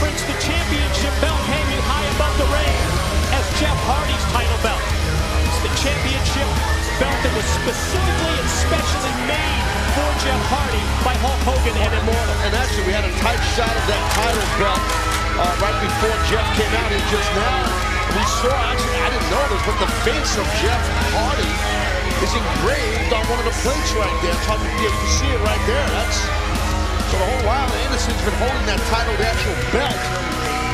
referenced the championship belt hanging high above the ring as Jeff Hardy's title belt. It's the championship belt that was specifically and specially made for Jeff Hardy by Hulk Hogan and Immortal. And actually, we had a tight shot of that title belt right before Jeff came out here just now. We saw, actually, I didn't know this, but the face of Jeff Hardy is engraved on one of the plates right there. You can see it right there. That's so the whole while Anderson's been holding that title, the actual belt,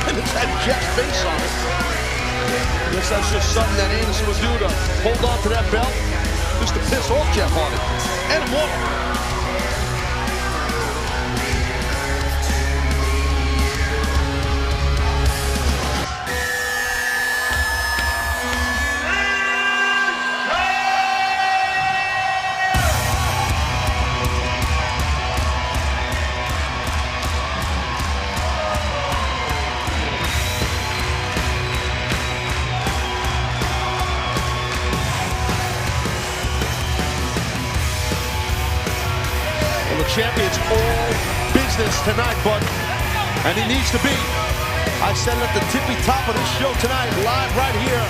and it's had Jeff's face on it. I guess that's just something that Anderson would do to hold on to that belt, just to piss off Jeff Hardy and Immortal. Champion's all business tonight, bud, and he needs to be. I said it at the tippy top of this show tonight, live right here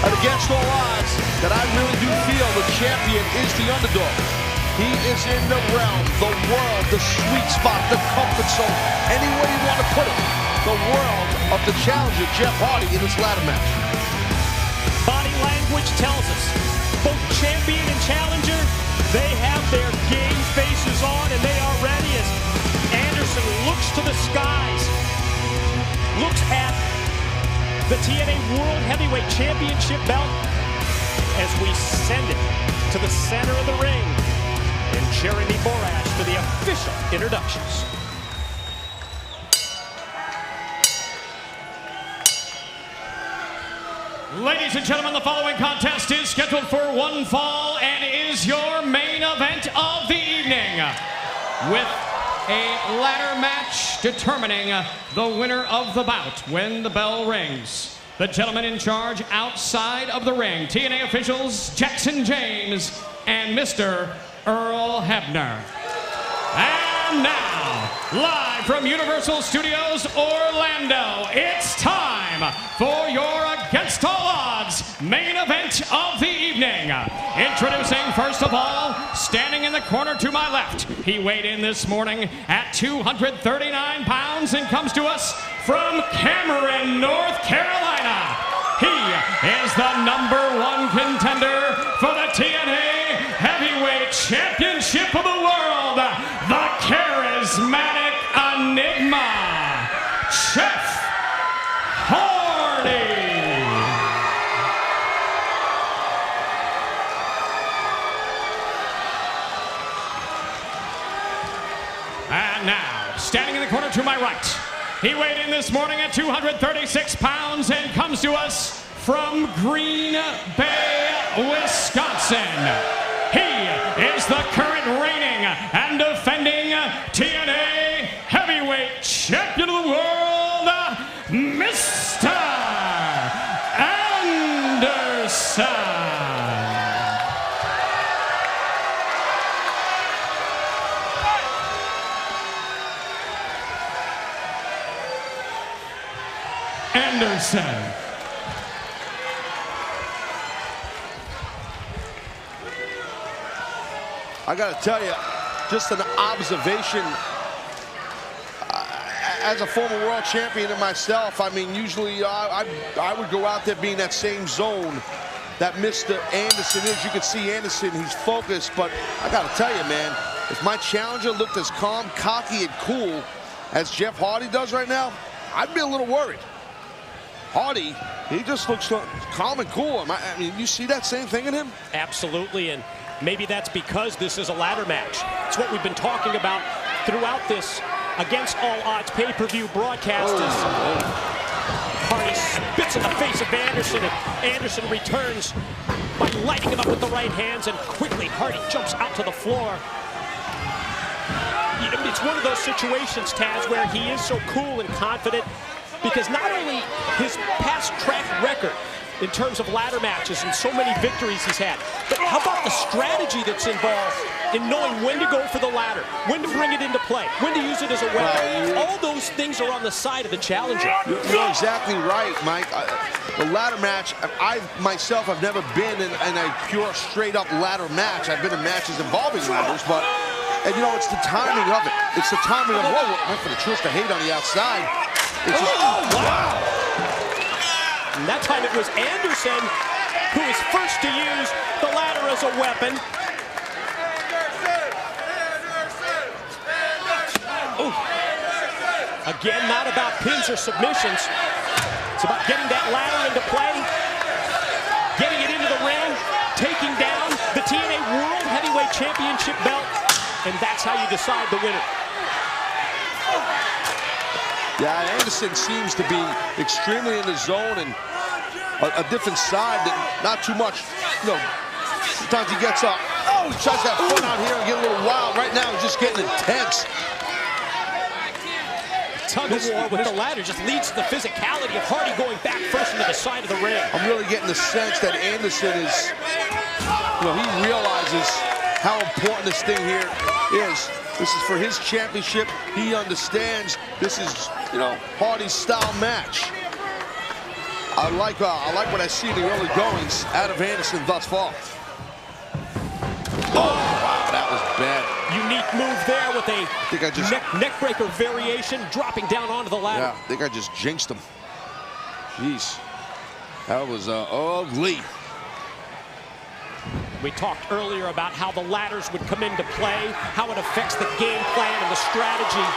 at Against All Odds, that I really do feel the champion is the underdog. He is in the realm, the world, the sweet spot, the comfort zone, any way you want to put it, the world of the challenger, Jeff Hardy, in this ladder match. Body language tells us both champion and challenger, they have their game faces on and they are ready as Anderson looks to the skies, looks at the TNA World Heavyweight Championship belt as we send it to the center of the ring. And Jeremy Borash for the official introductions. Ladies and gentlemen, the following contest is scheduled for one fall and is your main event of the evening, with a ladder match determining the winner of the bout when the bell rings. The gentleman in charge outside of the ring, TNA officials Jackson James and Mr. Earl Hebner. And now, live from Universal Studios Orlando, it's time for your Against All Odds main event of the evening. Introducing, first of all, standing in the corner to my left. He weighed in this morning at 239 pounds and comes to us from Cameron, North Carolina. He is the #1 contender for the TNA Heavyweight Championship of the world, the charismatic enigma, Jeff Hardy. And now, standing in the corner to my right, he weighed in this morning at 236 pounds and comes to us from Green Bay, Wisconsin. He is the current reigning and defending TNA Heavyweight Champion of the World, Mr. Anderson. Anderson. I got to tell you, just an observation, as a former world champion in myself, I mean, usually I would go out there being that same zone that Mr. Anderson is. You can see Anderson, he's focused, but I got to tell you, man, if my challenger looked as calm, cocky, and cool as Jeff Hardy does right now, I'd be a little worried. Hardy, he just looks calm and cool. I mean, you see that same thing in him? Absolutely, and maybe that's because this is a ladder match. It's what we've been talking about throughout this Against All Odds pay-per-view broadcast. Hardy spits in the face of Anderson, and Anderson returns by lighting him up with the right hands, and quickly Hardy jumps out to the floor. It's one of those situations, Taz, where he is so cool and confident because not only his past track record in terms of ladder matches and so many victories he's had. But how about the strategy that's involved in knowing when to go for the ladder, when to bring it into play, when to use it as a weapon? All those things are on the side of the challenger. You're exactly right, Mike. The ladder match, I myself have never been in a pure straight-up ladder match. I've been in matches involving ladders, but, and you know, it's the timing of it. It's the timing of, whoa, went for the twist of hate on the outside. It's just, oh, wow. And that time it was Anderson who was first to use the ladder as a weapon. Ooh. Again, not about pins or submissions. It's about getting that ladder into play, getting it into the ring, taking down the TNA World Heavyweight Championship belt, and that's how you decide the winner. Yeah, Anderson seems to be extremely in the zone and a different side that not too much, you know, sometimes he gets up. Oh, he tries to have fun out here and get a little wild. Right now, he's just getting intense. Tug of war with the ladder just leads to the physicality of Hardy going back first into the side of the ring. I'm really getting the sense that Anderson is, you know, he realizes how important this thing here is. This is for his championship. He understands this is, you know, Hardy's style match. I like what I see in the early goings out of Anderson thus far. Oh, wow, that was bad. Unique move there with a neck breaker variation, dropping down onto the ladder. Yeah, I think I just jinxed him. Jeez, that was ugly. We talked earlier about how the ladders would come into play, how it affects the game plan and the strategy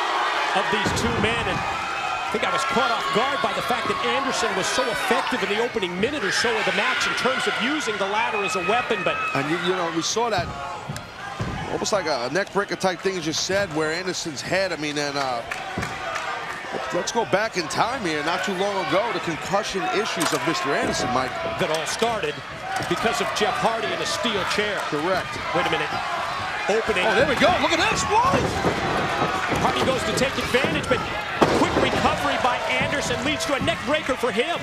of these two men. And I think I was caught off guard by the fact that Anderson was so effective in the opening minute or so of the match in terms of using the ladder as a weapon. But and you know, we saw that almost like a neck breaker type thing you just said, where Anderson's head, I mean, and let's go back in time here, not too long ago, the concussion issues of Mr. Anderson, Mike. That all started because of Jeff Hardy in a steel chair. Correct. Wait a minute. Opening. Oh, there we go. Look at this. Whoa! Hardy goes to take advantage, but a quick recovery by Anderson leads to a neck breaker for him.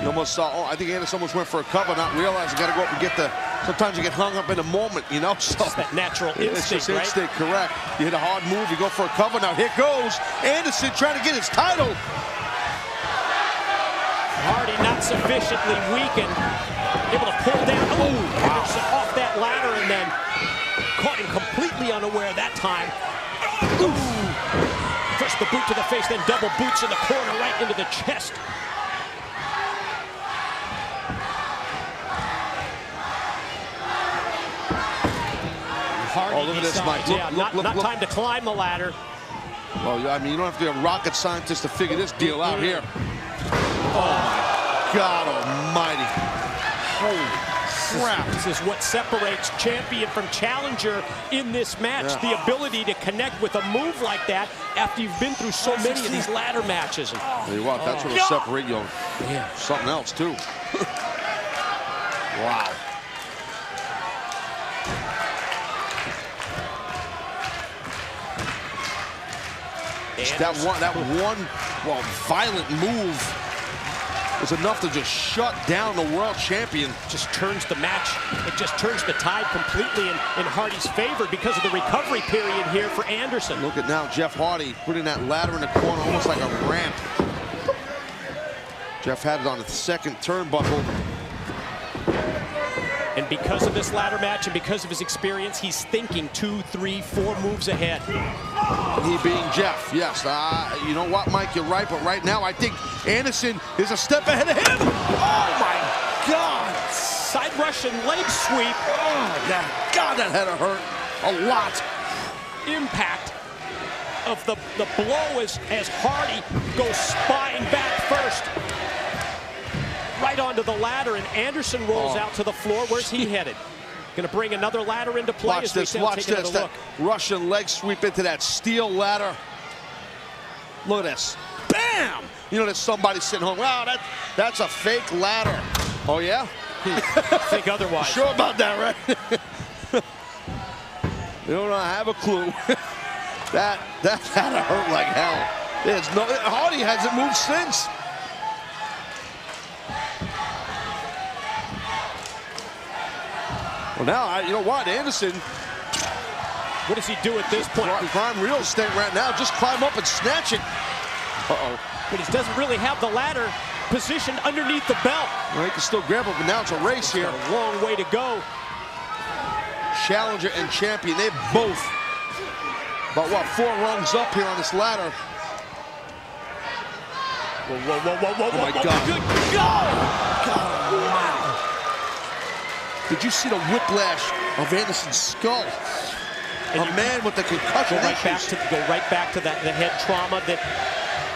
You almost saw, oh, I think Anderson almost went for a cover, not realizing you got to go up and get the, sometimes you get hung up in a moment, you know? So it's that natural instinct, it's just right? instinct, correct. You hit a hard move, you go for a cover. Now here goes Anderson trying to get his title. Hardy not sufficiently weakened, able to pull down. Oh, Anderson off that ladder and then caught him completely unaware that time. Ooh. First the boot to the face, then double boots in the corner right into the chest. Hardy, oh, look at this, Mike. Look, yeah, not time to climb the ladder. Well, I mean, you don't have to be a rocket scientist to figure this deal out here. Oh, my God almighty. Holy crap. This is what separates champion from challenger in this match. Yeah. The ability to connect with a move like that after you've been through so many of these ladder matches. Tell you what, that's what'll separate you. Yeah. Something else, too. Wow. That one violent move was enough to just shut down the world champion. Just turns the match, it just turns the tide completely in Hardy's favor because of the recovery period here for Anderson. Look at now Jeff Hardy putting that ladder in the corner almost like a ramp. Jeff had it on the second turnbuckle. And because of this ladder match and because of his experience, he's thinking 2, 3, 4 moves ahead. He being Jeff, yes. You know what, Mike, you're right, but right now I think Anderson is a step ahead of him. Oh, my God. Side Russian leg sweep. Oh, God, that had to hurt a lot. Impact of the blow as Hardy goes spine back first. Right onto the ladder, and Anderson rolls out to the floor. Where's he headed? Going to bring another ladder into play. Watch this, watch this. That Russian leg sweep into that steel ladder. Look at this. Bam! You know, there's somebody sitting home. Wow, that's a fake ladder. Oh, yeah? Think otherwise. Sure about that, right? You don't have a clue. that had to hurt like hell. Hardy hasn't moved since. Well, now, you know what? Anderson, what does he do at this point? prime real estate right now. Just climb up and snatch it. Uh-oh. But he doesn't really have the ladder positioned underneath the belt. Well, he can still grab it, but now it's a race here. A long way to go. Challenger and champion, they both about, what, 4 rungs up here on this ladder. Whoa, whoa, whoa, whoa, whoa, oh my whoa, God. Good go! God, wow. Did you see the whiplash of Anderson's skull? And a man with the concussion go right back to that, the head trauma that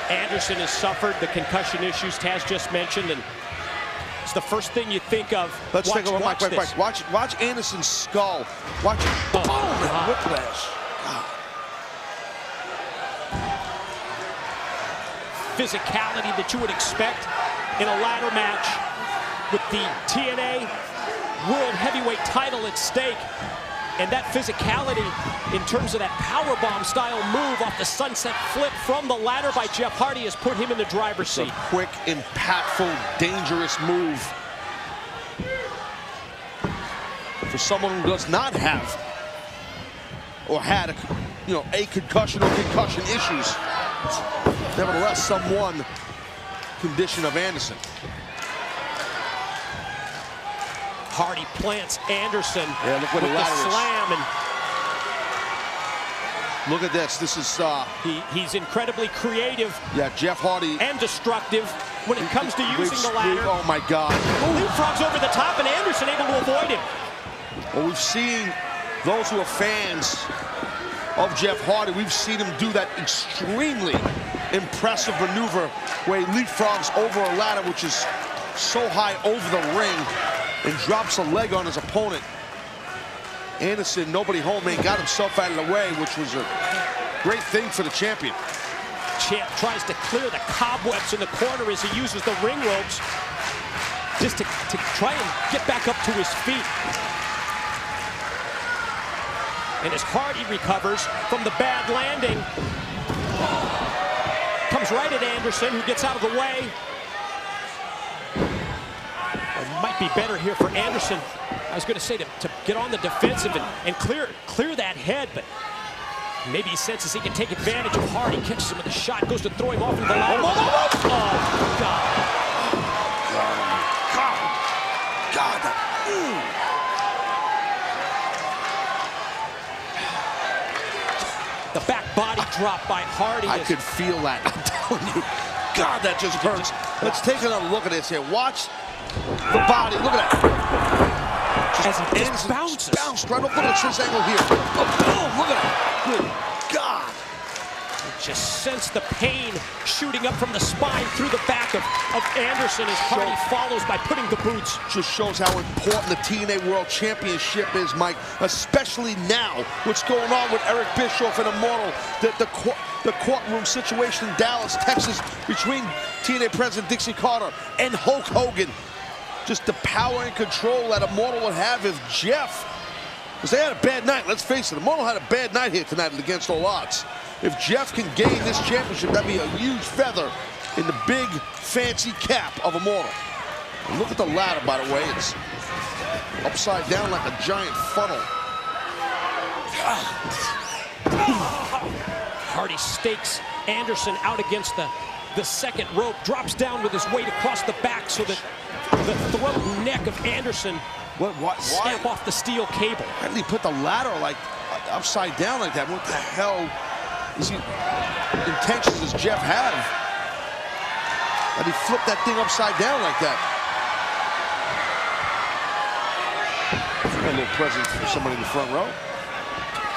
Anderson has suffered, the concussion issues Taz just mentioned, and it's the first thing you think of. Let's take a look. Watch Watch Anderson's skull. Watch it. Oh, boom! Whiplash. God. Physicality that you would expect in a ladder match with the TNA World Heavyweight title at stake. And that physicality in terms of that powerbomb style move off the sunset flip from the ladder by Jeff Hardy has put him in the driver's seat. A quick, impactful, dangerous move for someone who does not have or had a concussion or concussion issues. Nevertheless, someone condition of Anderson. Hardy plants Anderson. Yeah, look what with the ladder slam, and look at this. This is he's incredibly creative. Yeah, Jeff Hardy. And destructive when it comes to using the ladder. Oh my God. Leapfrogs over the top, and Anderson able to avoid him. Well, we've seen those who are fans of Jeff Hardy, we've seen him do that extremely impressive maneuver where he leapfrogs over a ladder which is so high over the ring and drops a leg on his opponent. Anderson, nobody home, man, got himself out of the way, which was a great thing for the champion. Champ tries to clear the cobwebs in the corner as he uses the ring ropes just to try and get back up to his feet. And as Hardy recovers from the bad landing, comes right at Anderson, who gets out of the way. It might be better here for Anderson, I was going to say, to get on the defensive and clear that head, but maybe he senses he can take advantage of Hardy, catches him with a shot, goes to throw him off into the ladder. Oh, God. The back body drop by Hardy. I could feel that. I'm telling you. God, that just hurts. Let's take another look at this here. Watch the body. Look at that. Just bounces. Bounced right up. Look at this angle here. Oh, look at that. Good God. Just sense the pain shooting up from the spine through the back of Anderson as Hardy follows by putting the boots. Just shows how important the TNA World Championship is, Mike, especially now. What's going on with Eric Bischoff and Immortal, the courtroom situation in Dallas, Texas, between TNA President Dixie Carter and Hulk Hogan. Just the power and control that Immortal would have if Jeff, because they had a bad night, let's face it, Immortal had a bad night here tonight against all odds. If Jeff can gain this championship, that'd be a huge feather in the big, fancy cap of Immortal. And look at the ladder, by the way. It's upside down like a giant funnel. Hardy stakes Anderson out against the second rope, drops down with his weight across the back so that the throat and neck of Anderson snap off the steel cable. Why did he put the ladder like upside down like that? What the hell intentions does Jeff have? And he flipped that thing upside down like that. A little present for somebody in the front row.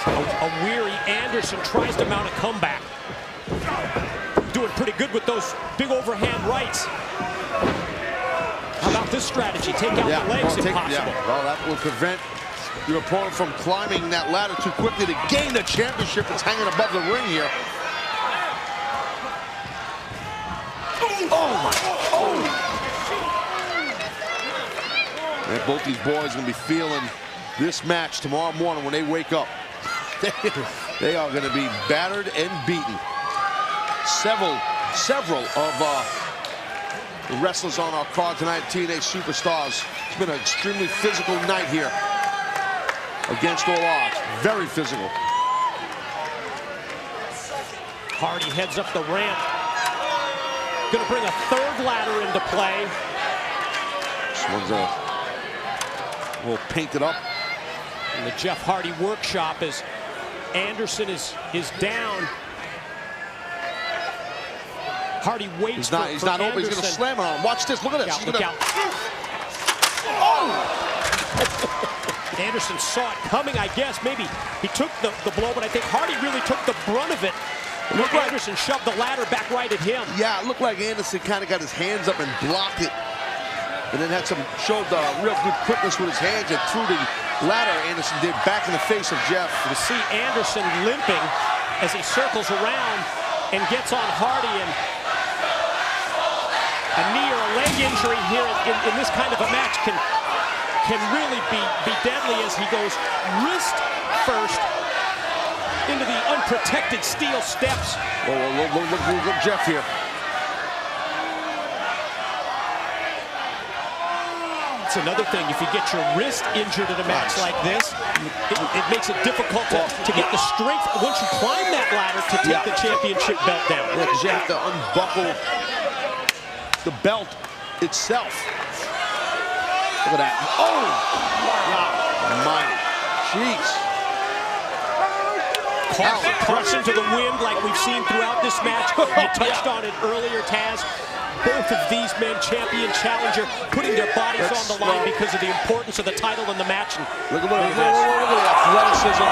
A weary Anderson tries to mount a comeback. Doing pretty good with those big overhand rights. How about this strategy? Take out the legs if possible. Well, that will prevent your opponent from climbing that ladder too quickly to gain the championship that's hanging above the ring here. Oh my! Oh! And both these boys are going to be feeling this match tomorrow morning when they wake up. They are going to be battered and beaten. Several of the wrestlers on our card tonight, TNA Superstars. It's been an extremely physical night here. against all odds. Very physical. Hardy heads up the ramp. Gonna bring a third ladder into play. This one's a little painted up. In the Jeff Hardy workshop as Anderson is down. Hardy waits. He's not open. He's going to slam it on him. Watch this. Look at this. Look out. Oh! Anderson saw it coming, I guess. Maybe he took the blow, but I think Hardy really took the brunt of it. Look, Anderson shoved the ladder back right at him. Yeah, it looked like Anderson kind of got his hands up and blocked it. And then showed real good quickness with his hands and threw the ladder. Anderson did back in the face of Jeff. To see Anderson limping as he circles around and gets on Hardy, and a knee or a leg injury here in this kind of a match can really be deadly as he goes wrist first into the unprotected steel steps. Oh, look Jeff here. It's another thing, if you get your wrist injured in a match like this, it makes it difficult to get the strength once you climb that ladder to take the championship belt down. Yeah, because you have to unbuckle the belt itself. Look at that. Oh! Wow. Mighty. Jeez. Caution to the wind like we've seen throughout this match. You touched on it earlier, Taz. Both of these men, champion, challenger, putting their bodies on the line because of the importance of the title in the match. And look at the athleticism.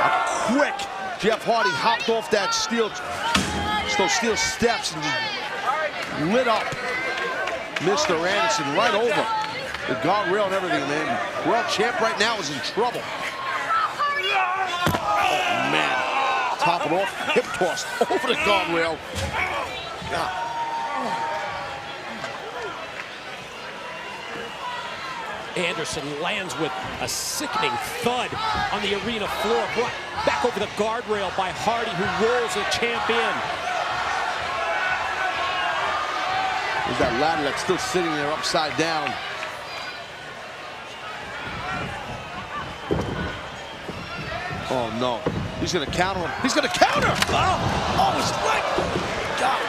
How quick Jeff Hardy hopped off that steel steps and just lit up Mr. Anderson right over the guardrail and everything, man. World champ right now is in trouble. Oh, man. Top it off, hip toss over the guardrail. God. Anderson lands with a sickening thud on the arena floor, brought back over the guardrail by Hardy, who rolls the champ in. There's that ladder that's still sitting there upside down. Oh, no. He's going to counter him. He's going to counter! Oh, his leg! God.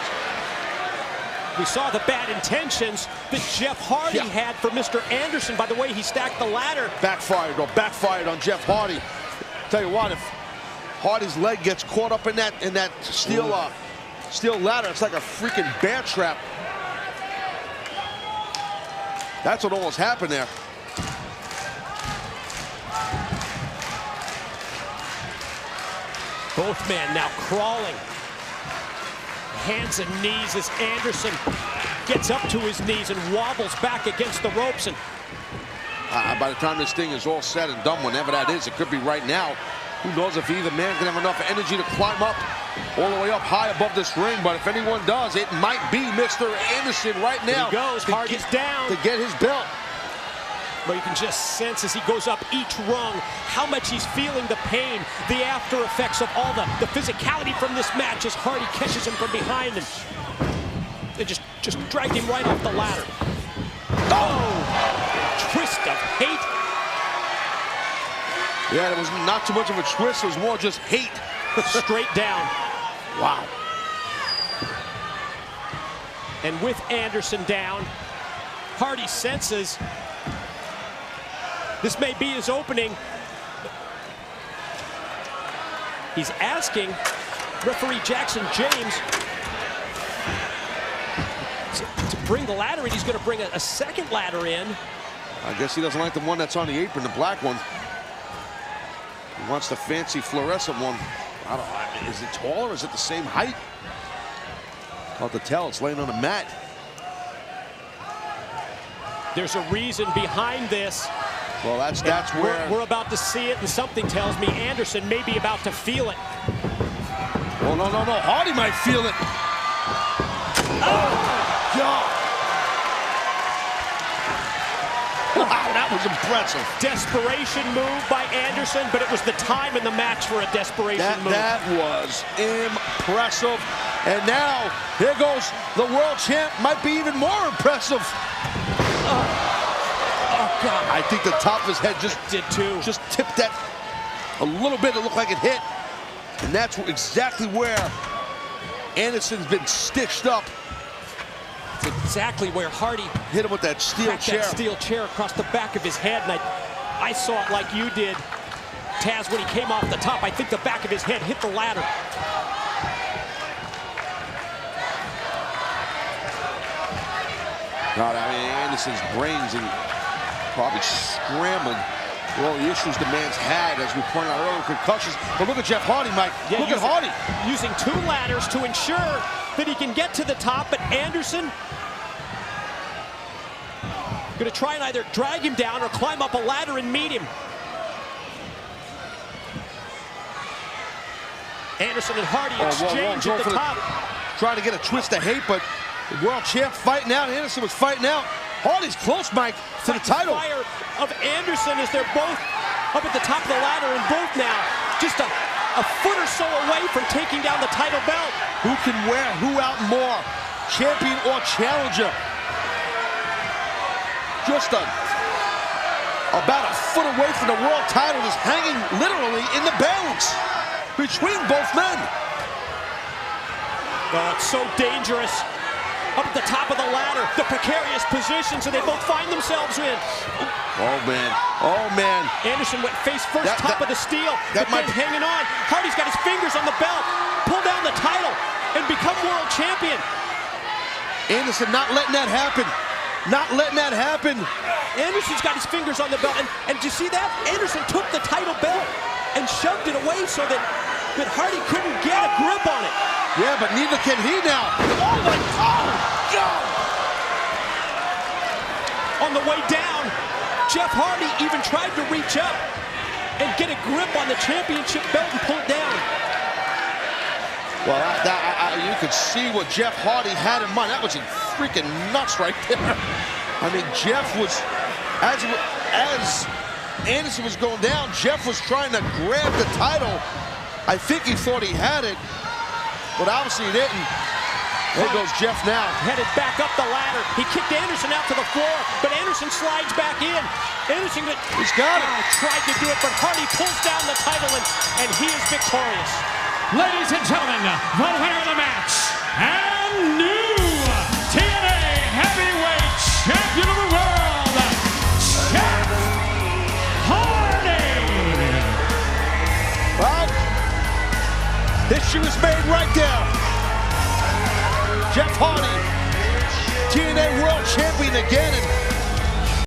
We saw the bad intentions that Jeff Hardy had for Mr. Anderson by the way he stacked the ladder. Backfired on Jeff Hardy. Tell you what, if Hardy's leg gets caught up in that steel ladder, it's like a freaking bear trap. That's what almost happened there. Both men now crawling. Hands and knees as Anderson gets up to his knees and wobbles back against the ropes. And by the time this thing is all said and done, whenever that is, it could be right now. Who knows if either man can have enough energy to climb up all the way up high above this ring. But if anyone does, it might be Mr. Anderson right now. Here he goes, Hardy's down. To get his belt. But you can just sense as he goes up each rung how much he's feeling the pain, the after effects of all the physicality from this match as Hardy catches him from behind and they just dragged him right off the ladder. Oh! Twist of hate. Yeah, it was not too much of a twist, it was more just hate. Straight down. Wow. And with Anderson down, Hardy senses this may be his opening. He's asking referee Jackson James to bring the ladder in. He's going to bring a second ladder in. I guess he doesn't like the one that's on the apron, the black one. He wants the fancy fluorescent one. I don't know, is it taller? Is it the same height? Hard to tell. It's laying on a mat. There's a reason behind this. Well, that's where we're about to see it, and something tells me Anderson may be about to feel it. Oh, no. Hardy might feel it. Oh, God. Wow, that was impressive. Desperation move by Anderson, but it was the time in the match for a desperation move. That was impressive. And now, here goes the world champ. Might be even more impressive. God, I think the top of his head just did too. Just tipped that a little bit. It looked like it hit. And that's exactly where Anderson's been stitched up. It's exactly where Hardy hit him with that steel chair. That steel chair across the back of his head. And I saw it like you did, Taz, when he came off the top. I think the back of his head hit the ladder. God, I mean, Anderson's brains and probably scrambling with all the issues the man's had, as we pointed out earlier, concussions. But look at Jeff Hardy, Mike. Yeah, look at Hardy. Using 2 ladders to ensure that he can get to the top, but Anderson going to try and either drag him down or climb up a ladder and meet him. Anderson and Hardy exchange at the top. Trying to get a twist of hate, but the world champ fighting out. Anderson was fighting out. Hardy's close, Mike, to the title. Fire of Anderson as they're both up at the top of the ladder, and both now just a foot or so away from taking down the title belt. Who can wear who out more, champion or challenger? Just about a foot away from the world title, just hanging literally in the balance between both men. Oh, it's so dangerous. Up at the top of the ladder, the precarious positions that they both find themselves in. Oh, man. Oh, man. Anderson went face first, top of the steel, but then hanging on. Hardy's got his fingers on the belt. Pull down the title and become world champion. Anderson not letting that happen. Not letting that happen. Anderson's got his fingers on the belt. And do you see that? Anderson took the title belt and shoved it away so that Hardy couldn't get a grip on it. Yeah, but neither can he now. Oh, my God! On the way down, Jeff Hardy even tried to reach up and get a grip on the championship belt and pull it down. Well, you could see what Jeff Hardy had in mind. That was freaking nuts right there. I mean, Jeff was, as Anderson was going down, Jeff was trying to grab the title. I think he thought he had it, but obviously he didn't. There goes Jeff now. Headed back up the ladder. He kicked Anderson out to the floor, but Anderson slides back in. Anderson, he's got it. Tried to do it, but Hardy pulls down the title, and he is victorious. Ladies and gentlemen, the winner of the match, and new TNA Heavyweight Champion of the World, Jeff Hardy. Well, history was made right there. Jeff Hardy, TNA World Champion again.